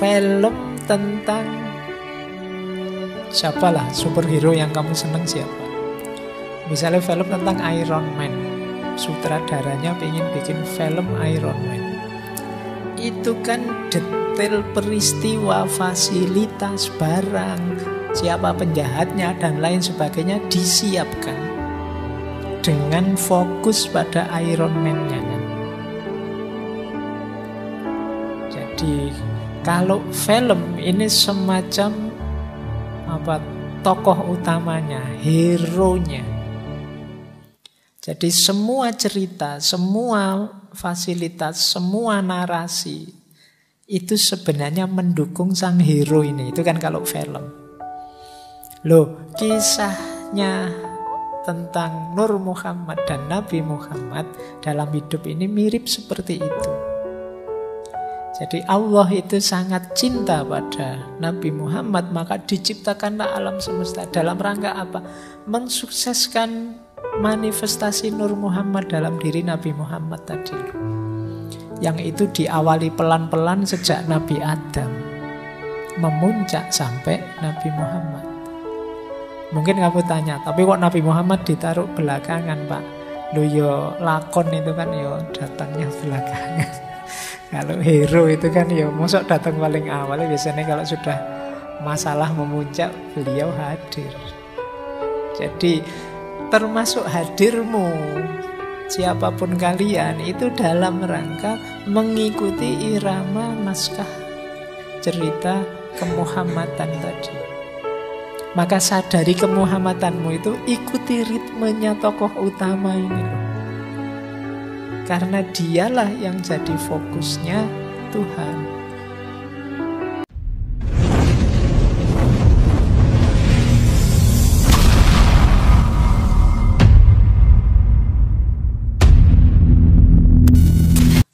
film tentang siapalah superhero yang kamu seneng siapa. Misalnya film tentang Iron Man, sutradaranya pengen bikin film Iron Man. Itu kan detail peristiwa, fasilitas, barang, siapa penjahatnya dan lain sebagainya disiapkan dengan fokus pada Iron Man-nya kan. Jadi kalau film ini semacam tokoh utamanya, hero-nya. Jadi semua cerita, semua fasilitas, semua narasi itu sebenarnya mendukung sang hero ini. Itu kan kalau film. Loh, kisahnya tentang Nur Muhammad dan Nabi Muhammad dalam hidup ini mirip seperti itu. Jadi Allah itu sangat cinta pada Nabi Muhammad, maka diciptakanlah alam semesta. Dalam rangka apa? Mensukseskan manifestasi Nur Muhammad dalam diri Nabi Muhammad tadi. Yang itu diawali pelan-pelan sejak Nabi Adam, memuncak sampai Nabi Muhammad. Mungkin kamu tanya, tapi kok Nabi Muhammad ditaruh belakangan, Pak? Loh yo lakon itu kan yo datangnya belakangan. Kalau hero itu kan ya mosok datang paling awal. Biasanya kalau sudah masalah memuncak beliau hadir. Jadi termasuk hadirmu siapapun kalian itu dalam rangka mengikuti irama naskah cerita kemuhammadan tadi. Maka sadari kemuhammadanmu itu, ikuti ritmenya tokoh utama ini. Karena dialah yang jadi fokusnya Tuhan.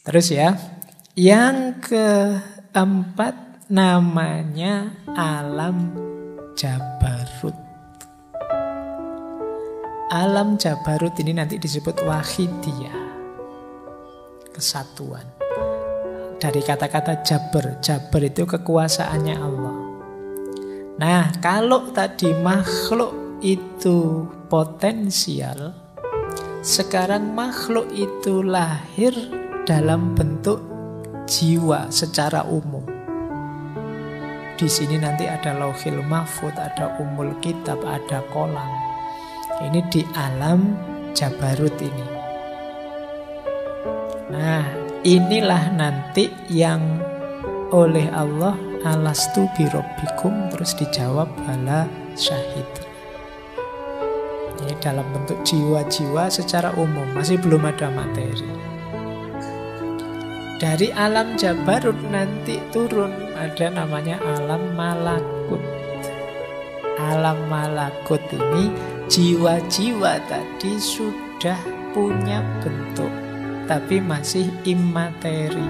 Terus ya, yang keempat namanya alam Jabarut. Alam Jabarut ini nanti disebut wahidiyah, kesatuan. Dari kata-kata Jabar. Jabar itu kekuasaannya Allah. Nah, kalau tadi makhluk itu potensial, sekarang makhluk itu lahir dalam bentuk jiwa secara umum. Di sini nanti ada Lauhil Mahfud, ada Ummul Kitab, ada kolam. Ini di alam Jabarut ini. Nah, inilah nanti yang oleh Allah alastu birabbikum terus dijawab bala syahid. Ini dalam bentuk jiwa-jiwa secara umum, masih belum ada materi. Dari alam Jabarut nanti turun ada namanya alam malakut. Alam malakut ini jiwa-jiwa tadi sudah punya bentuk, tapi masih imateri.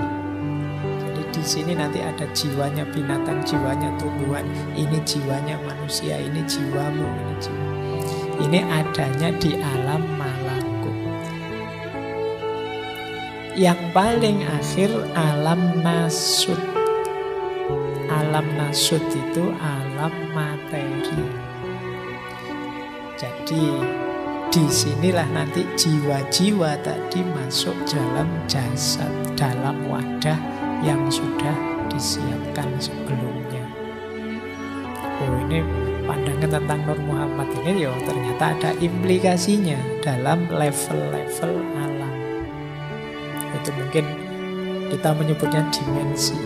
Jadi di sini nanti ada jiwanya binatang, jiwanya tumbuhan, ini jiwanya manusia, ini jiwamu, ini jiwa. Ini adanya di alam malakut. Yang paling akhir alam nasut. Alam nasut itu alam materi. Jadi disinilah nanti jiwa-jiwa tadi masuk dalam jasad, dalam wadah yang sudah disiapkan sebelumnya. Oh, ini pandangan tentang Nur Muhammad ini ya ternyata ada implikasinya dalam level-level alam. Itu mungkin kita menyebutnya dimensi.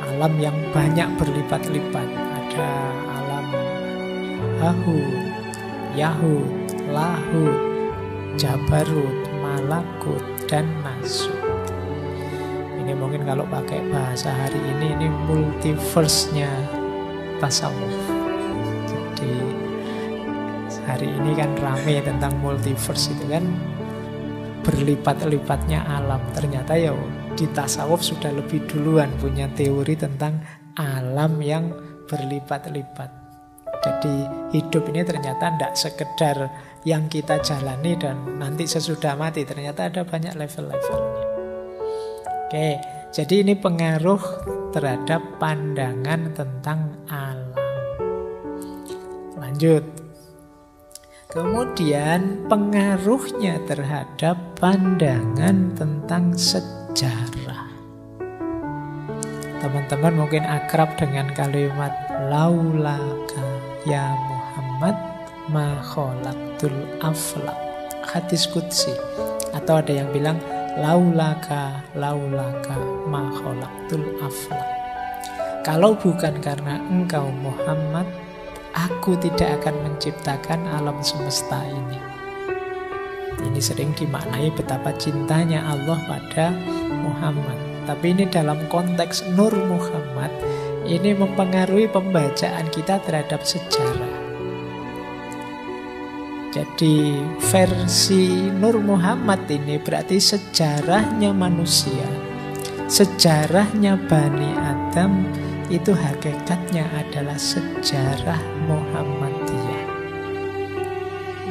Alam yang banyak berlipat-lipat. Ada alam Hahut, Yahud, Lahut, Jabarut, Malakut, dan Nasut. Ini mungkin kalau pakai bahasa hari ini multiverse-nya tasawuf. Jadi hari ini kan rame tentang multiverse itu kan, berlipat-lipatnya alam. Ternyata ya di tasawuf sudah lebih duluan punya teori tentang alam yang berlipat-lipat. Jadi hidup ini ternyata tidak sekedar yang kita jalani dan nanti sesudah mati. Ternyata ada banyak level-levelnya. Oke, Jadi ini pengaruh terhadap pandangan tentang alam. Lanjut. Kemudian pengaruhnya terhadap pandangan tentang sejarah. Teman-teman mungkin akrab dengan kalimat laulaka ya Muhammad ma khalaqtul aflaq. Hadis qudsi. Atau ada yang bilang laulaka ma khalaqtul aflaq. Kalau bukan karena engkau Muhammad, aku tidak akan menciptakan alam semesta ini. Ini sering dimaknai betapa cintanya Allah pada Muhammad. Tapi ini dalam konteks Nur Muhammad, ini mempengaruhi pembacaan kita terhadap sejarah. Jadi versi Nur Muhammad ini berarti sejarahnya manusia, sejarahnya Bani Adam, itu hakikatnya adalah sejarah Muhammadiyah.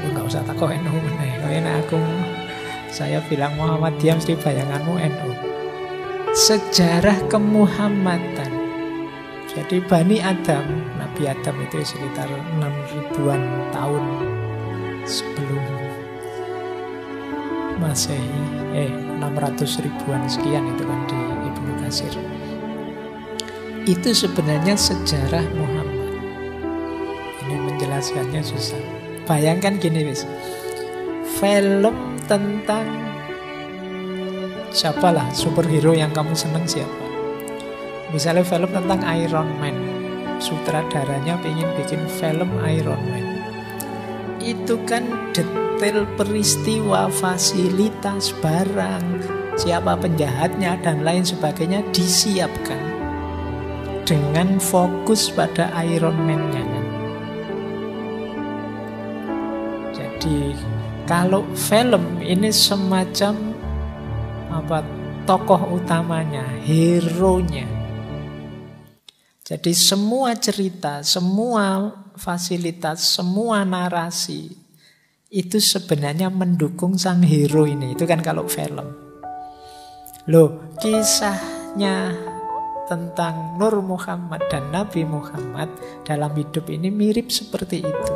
Enggak usah takut NU meneh. Saya bilang Muhammadiyah mesti bayanganmu NU. Sejarah kemuhammadan. Jadi Bani Adam, Nabi Adam itu sekitar 6.000-an tahun sebelum Masehi, 600 ribuan sekian itu kan di Ibnu Katsir. Itu sebenarnya sejarah Muhammad. Ini menjelaskannya susah. Bayangkan gini wis. Film tentang siapalah superhero yang kamu seneng siapa? Misalnya film tentang Iron Man. Sutradaranya pengen bikin film Iron Man. Itu kan detail peristiwa, fasilitas, barang, siapa penjahatnya dan lain sebagainya disiapkan dengan fokus pada Iron Man-nya kan. Jadi kalau film ini semacam tokoh utamanya, hero-nya. Jadi semua cerita, semua fasilitas, semua narasi itu sebenarnya mendukung sang hero ini. Itu kan kalau film. Loh, kisahnya tentang Nur Muhammad dan Nabi Muhammad dalam hidup ini mirip seperti itu.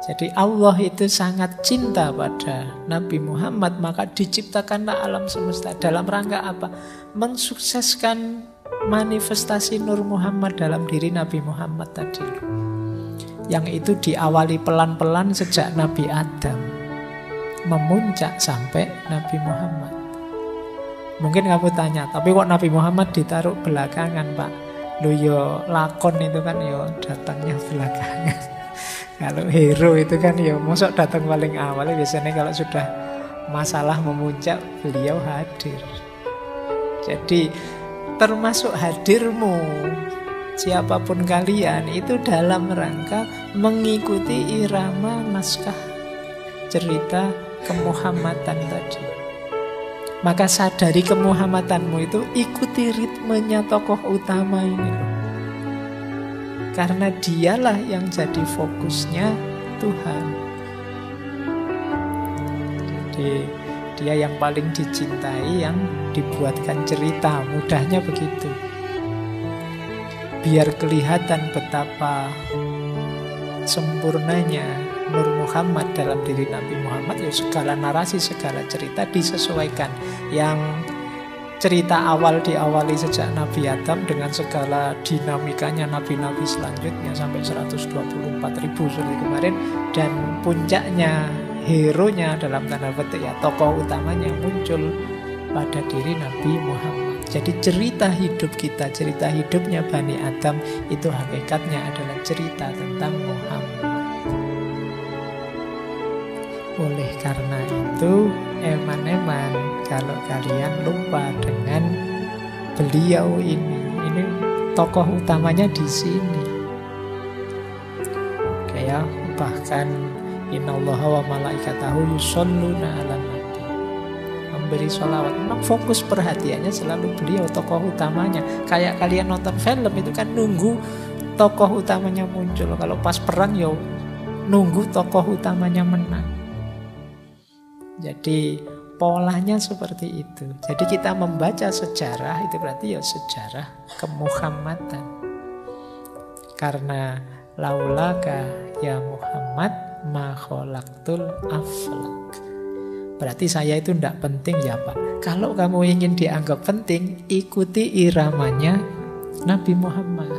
Jadi Allah itu sangat cinta pada Nabi Muhammad, maka diciptakanlah alam semesta. Dalam rangka apa? Mensukseskan manifestasi Nur Muhammad dalam diri Nabi Muhammad tadi. Yang itu diawali pelan-pelan sejak Nabi Adam, memuncak sampai Nabi Muhammad. Mungkin kamu tanya, tapi kok Nabi Muhammad ditaruh belakangan, Pak? Loh yo lakon itu kan yo datangnya belakangan. Kalau hero itu kan ya mosok datang paling awal. Biasanya kalau sudah masalah memuncak beliau hadir. Jadi termasuk hadirmu siapapun kalian itu dalam rangka mengikuti irama naskah cerita kemuhammadan tadi. Maka sadari kemuhammadanmu itu, ikuti ritmenya tokoh utama ini loh. Karena dialah yang jadi fokusnya Tuhan. Jadi dia yang paling dicintai, yang dibuatkan cerita. Mudahnya begitu. Biar kelihatan betapa sempurnanya Nur Muhammad dalam diri Nabi Muhammad, ya segala narasi, segala cerita disesuaikan. Yang cerita awal diawali sejak Nabi Adam dengan segala dinamikanya nabi-nabi selanjutnya sampai 124.000 seperti kemarin, dan puncaknya hero-nya dalam tanda petik ya tokoh utamanya muncul pada diri Nabi Muhammad. Jadi cerita hidup kita, cerita hidupnya Bani Adam itu hakikatnya adalah cerita tentang Muhammad. Oleh karena itu, eman-eman kalau kalian lupa dengan beliau ini tokoh utamanya di sini. Kayak bahkan innallaha wa malaikatahu yusholluna 'alan nabi. Memberi sholawat. Memang fokus perhatiannya selalu beliau tokoh utamanya. Kayak kalian nonton film itu kan nunggu tokoh utamanya muncul. Kalau pas perang nunggu tokoh utamanya menang. Jadi Polanya seperti itu. Jadi kita membaca sejarah itu berarti ya sejarah kemuhammadan. Karena laulaka ya Muhammad ma khalaqtul aflak. Berarti saya itu tidak penting ya Pak. Kalau kamu ingin dianggap penting, ikuti iramanya Nabi Muhammad.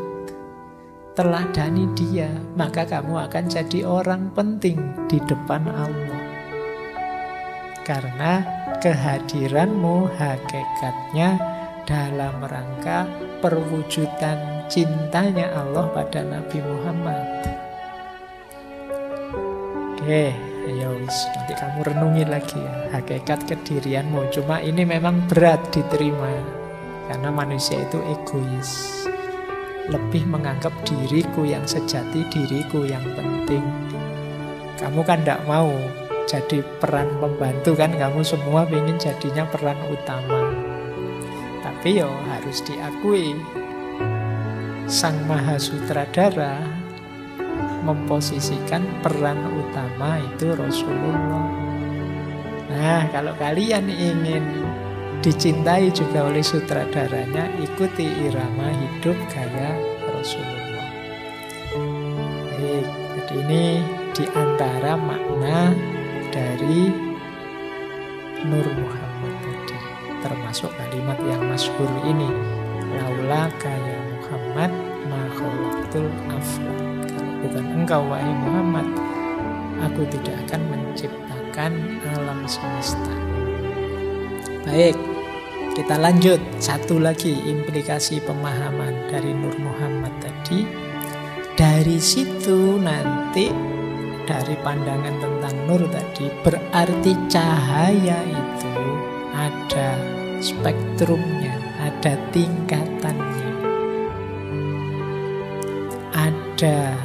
Teladani dia, maka kamu akan jadi orang penting di depan Allah. Karena kehadiranmu hakikatnya dalam rangka perwujudan cintanya Allah pada Nabi Muhammad. Oke, ayo nanti kamu renungi lagi ya hakikat kedirianmu. Cuma ini memang berat diterima karena manusia itu egois. Lebih menganggap diriku yang sejati, diriku yang penting. Kamu kan tidak mau jadi peran pembantu kan, kamu semua ingin jadinya peran utama. Tapi yo harus diakui, Sang Maha Sutradara memposisikan peran utama itu Rasulullah. Nah, kalau kalian ingin dicintai juga oleh sutradaranya, ikuti irama hidup gaya Rasulullah. Baik, jadi ini diantara makna dari Nur Muhammad tadi, termasuk kalimat yang masyhur ini, laula kaya Muhammad ma khalaqtul aflak. Kalau bukan engkau wahai Muhammad, aku tidak akan menciptakan alam semesta. Baik, kita lanjut. Satu lagi implikasi pemahaman dari Nur Muhammad tadi. Dari situ nanti, dari pandangan tentang nur tadi, berarti cahaya itu ada spektrumnya, ada tingkatannya. Ada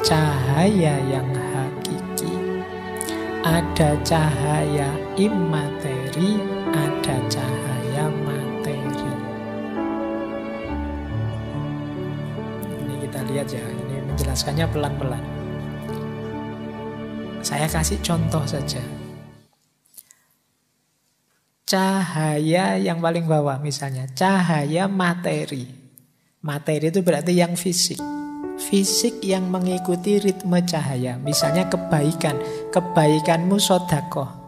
cahaya yang hakiki, ada cahaya imateri, ada cahaya materi. Ini kita lihat ya, ini menjelaskannya pelan-pelan. Saya kasih contoh saja. Cahaya yang paling bawah misalnya, cahaya materi. Materi itu berarti yang fisik. Fisik yang mengikuti ritme cahaya. Misalnya kebaikan. Kebaikanmu sedekah.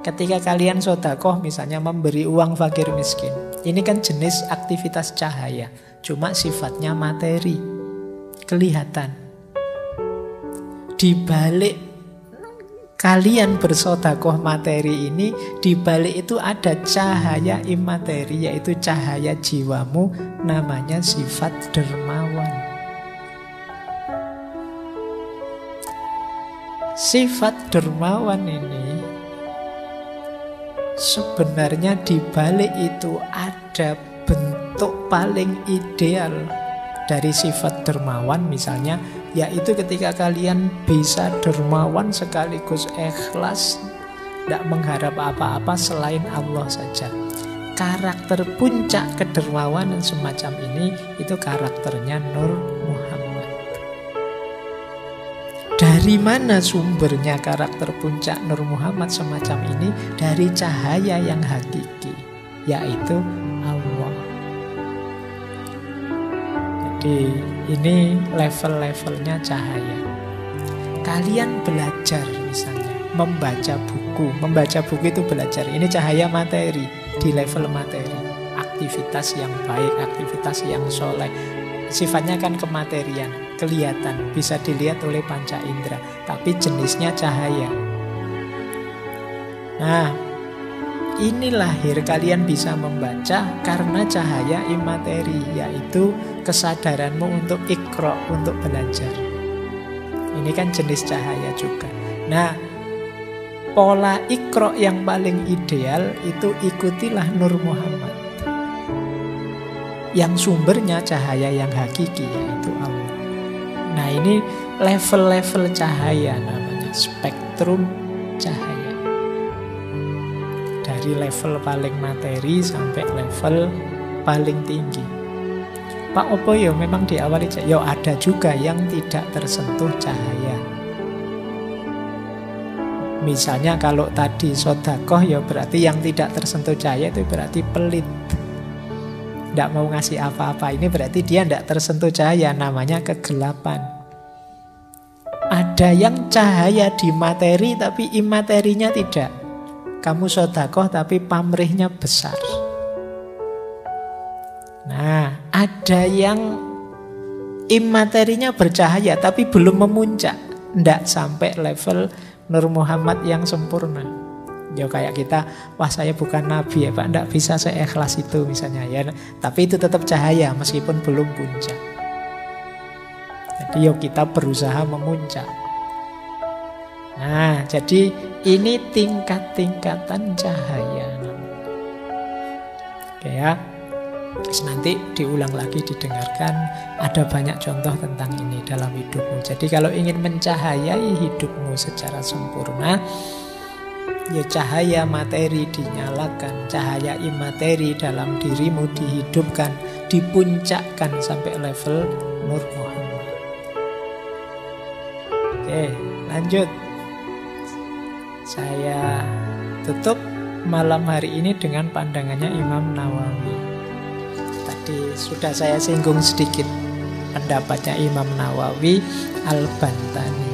Ketika kalian sedekah misalnya memberi uang fakir miskin. Ini kan jenis aktivitas cahaya. Cuma sifatnya materi. Kelihatan. Di balik kalian bersedekah materi ini, di balik itu ada cahaya imateri, yaitu cahaya jiwamu, namanya sifat dermawan. Sifat dermawan ini sebenarnya di balik itu ada bentuk paling ideal dari sifat dermawan, misalnya yaitu ketika kalian bisa dermawan sekaligus ikhlas, tidak mengharap apa-apa selain Allah saja. Karakter puncak kedermawanan semacam ini, itu karakternya Nur Muhammad. Dari mana sumbernya karakter puncak Nur Muhammad semacam ini? Dari cahaya yang hakiki, yaitu Allah. Jadi ini level-levelnya cahaya. Kalian belajar misalnya, membaca buku. Membaca buku itu belajar. Ini cahaya materi, di level materi. Aktivitas yang baik, aktivitas yang soleh. Sifatnya kan kematerian, kelihatan, bisa dilihat oleh panca indera. Tapi jenisnya cahaya. Nah, ini lahir kalian bisa membaca karena cahaya imateri, yaitu kesadaranmu untuk ikra, untuk belajar. Ini kan jenis cahaya juga. Nah, pola ikra yang paling ideal itu ikutilah Nur Muhammad. Yang sumbernya cahaya yang hakiki, yaitu Allah. Nah, ini level-level cahaya namanya, spektrum cahaya. Dari level paling materi sampai level paling tinggi. Pak opo yo memang diawali yo ada juga yang tidak tersentuh cahaya. Misalnya kalau tadi sodakoh, ya berarti yang tidak tersentuh cahaya itu berarti pelit, tidak mau ngasih apa-apa. Ini berarti dia tidak tersentuh cahaya, namanya kegelapan. Ada yang cahaya di materi tapi imaterinya tidak. Kamu sodakoh tapi pamrihnya besar. Nah, ada yang imaterinya bercahaya tapi belum memuncak, tidak sampai level Nur Muhammad yang sempurna. Ya kayak kita, wah saya bukan nabi ya Pak, tidak bisa seikhlas itu misalnya ya. Tapi itu tetap cahaya meskipun belum puncak. Jadi yuk kita berusaha memuncak. Nah, jadi ini tingkat-tingkatan cahaya. Oke ya. Terus nanti diulang lagi, didengarkan. Ada banyak contoh tentang ini dalam hidupmu. Jadi kalau ingin mencahayai hidupmu secara sempurna, ya cahaya materi dinyalakan, cahaya imateri dalam dirimu dihidupkan, dipuncakkan sampai level Nur Muhammad. Oke, lanjut. Saya tutup malam hari ini dengan pandangannya Imam Nawawi. Sudah saya singgung sedikit pendapatnya Imam Nawawi Al-Bantani.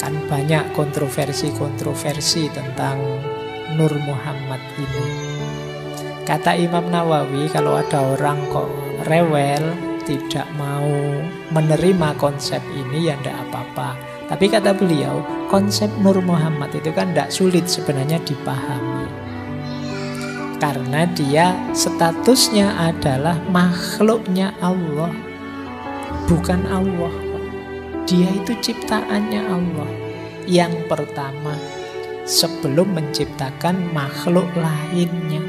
Kan banyak kontroversi tentang Nur Muhammad ini. Kata Imam Nawawi, kalau ada orang kok rewel, tidak mau menerima konsep ini, ya tidak apa-apa. Tapi kata beliau, konsep Nur Muhammad itu kan tidak sulit sebenarnya dipahami. Karena dia statusnya adalah makhluknya Allah, bukan Allah. Dia itu ciptaannya Allah yang pertama sebelum menciptakan makhluk lainnya.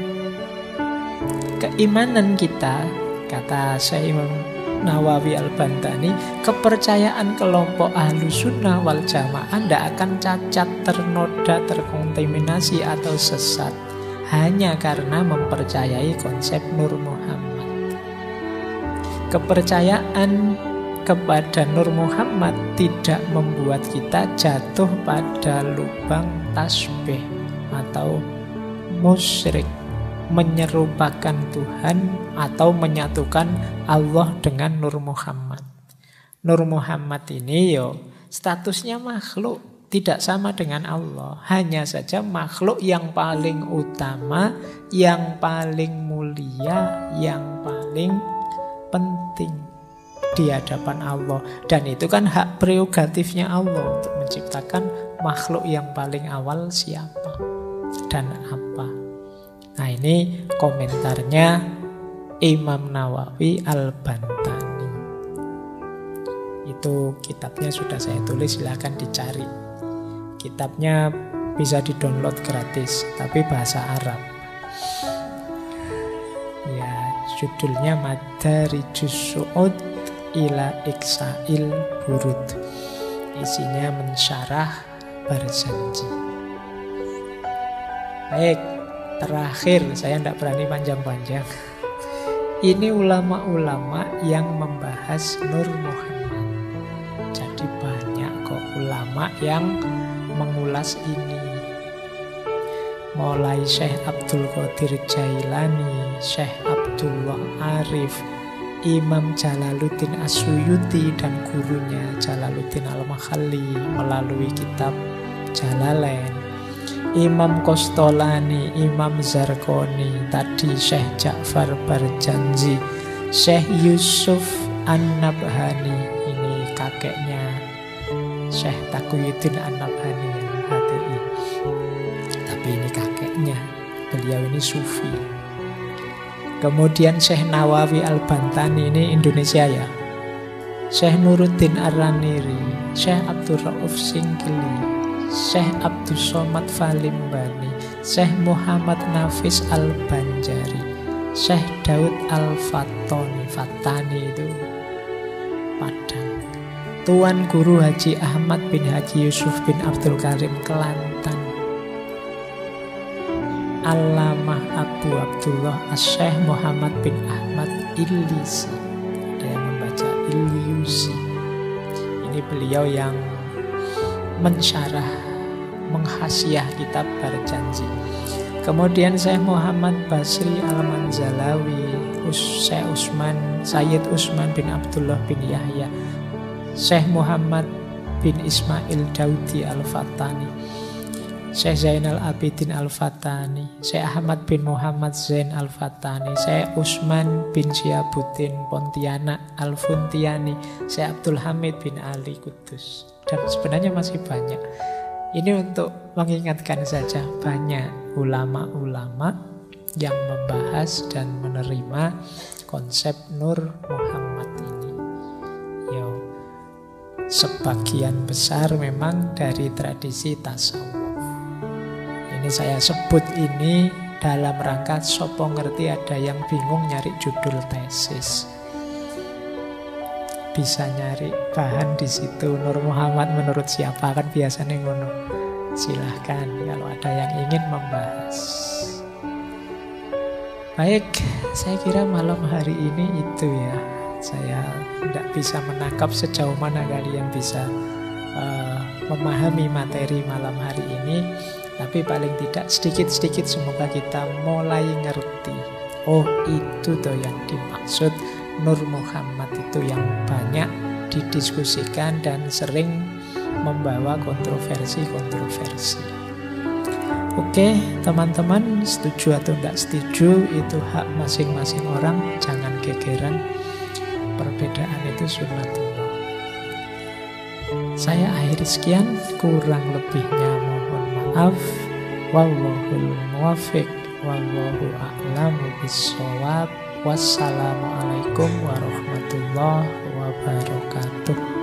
Keimanan kita, kata Syekh Imam Nawawi Al-Bantani, kepercayaan kelompok Ahlus Sunnah wal Jamaah tidak akan cacat, ternoda, terkontaminasi atau sesat hanya karena mempercayai konsep Nur Muhammad. Kepercayaan kepada Nur Muhammad tidak membuat kita jatuh pada lubang tasbih atau musyrik, menyerupakan Tuhan atau menyatukan Allah dengan Nur Muhammad. Nur Muhammad ini statusnya makhluk, tidak sama dengan Allah. Hanya saja makhluk yang paling utama, yang paling mulia, yang paling penting di hadapan Allah. Dan itu kan hak prerogatifnya Allah untuk menciptakan makhluk yang paling awal siapa dan apa. Nah, ini komentarnya Imam Nawawi Al-Bantani. Itu kitabnya sudah saya tulis, silahkan dicari. Kitabnya bisa di-download gratis, tapi bahasa Arab. Ya, judulnya Madarijus Su'ud ila Iksa'il Burud. Isinya mensyarah Barzanji. Baik, terakhir, saya tidak berani panjang-panjang. Ini ulama-ulama yang membahas Nur Muhammad. Jadi banyak kok ulama yang mengulas ini. Mulai Syekh Abdul Qadir Jailani, Syekh Abdullah Arif, Imam Jalaluddin As-Suyuti dan gurunya Jalaluddin Al-Makhalli melalui kitab Jalalain, Imam Qostolani, Imam Zarqoni, tadi Syekh Ja'far Barzanji, Syekh Yusuf An-Nabhani, ini kakeknya Syekh Taqiyuddin An-Nabhani yang HTI. Tapi ini kakeknya, beliau ini sufi. Kemudian Syekh Nawawi Al-Bantani, ini Indonesia ya. Syekh Nuruddin Ar-Raniri, Syekh Abdul Rauf Singkili, Syekh Abdul Somad Falimbani, Syekh Muhammad Nafis Al-Banjari, Syekh Daud Al-Fatani, Fatani itu Padang. Tuan Guru Haji Ahmad bin Haji Yusuf bin Abdul Karim Kelantan. Allamah Abu Abdullah As-Syekh Muhammad bin Ahmad Illisi. Ada yang membaca Ilyusi. Ini beliau yang mensyarah menghasiah kitab berjanji. Kemudian Syekh Muhammad Basri Al-Manzalawi, Syekh Sayyid Utsman bin Abdullah bin Yahya, Syekh Muhammad bin Ismail Daudi Al-Fatani, Syekh Zainal Abidin Al-Fatani, Syekh Ahmad bin Muhammad Zain Al-Fatani, Syekh Utsman bin Syiabuddin Pontianak Al-Funtiani, Syekh Abdul Hamid bin Ali Kudus. Dan sebenarnya masih banyak. Ini untuk mengingatkan saja, banyak ulama-ulama yang membahas dan menerima konsep Nur Muhammad ini. Yo, sebagian besar memang dari tradisi tasawuf. Ini saya sebut ini dalam rangka sopo ngerti ada yang bingung nyari judul tesis. Bisa nyari bahan di situ. Nur Muhammad menurut siapa, kan biasanya ngono. Silahkan kalau ada yang ingin membahas. Baik, saya kira malam hari ini itu ya. Saya tidak bisa menangkap sejauh mana kalian bisa memahami materi malam hari ini. Tapi paling tidak sedikit-sedikit semoga kita mulai ngerti. Oh, itu tuh yang dimaksud Nur Muhammad itu, yang banyak didiskusikan dan sering membawa kontroversi-kontroversi. Oke, teman-teman, setuju atau tidak setuju itu hak masing-masing orang, jangan gegeran. Perbedaan itu sunnatullah. Saya akhiri sekian, kurang lebihnya mohon maaf. Wallahul muwaffiq, wallahu a'lamu bissawab. Wassalamualaikum warahmatullahi wabarakatuh.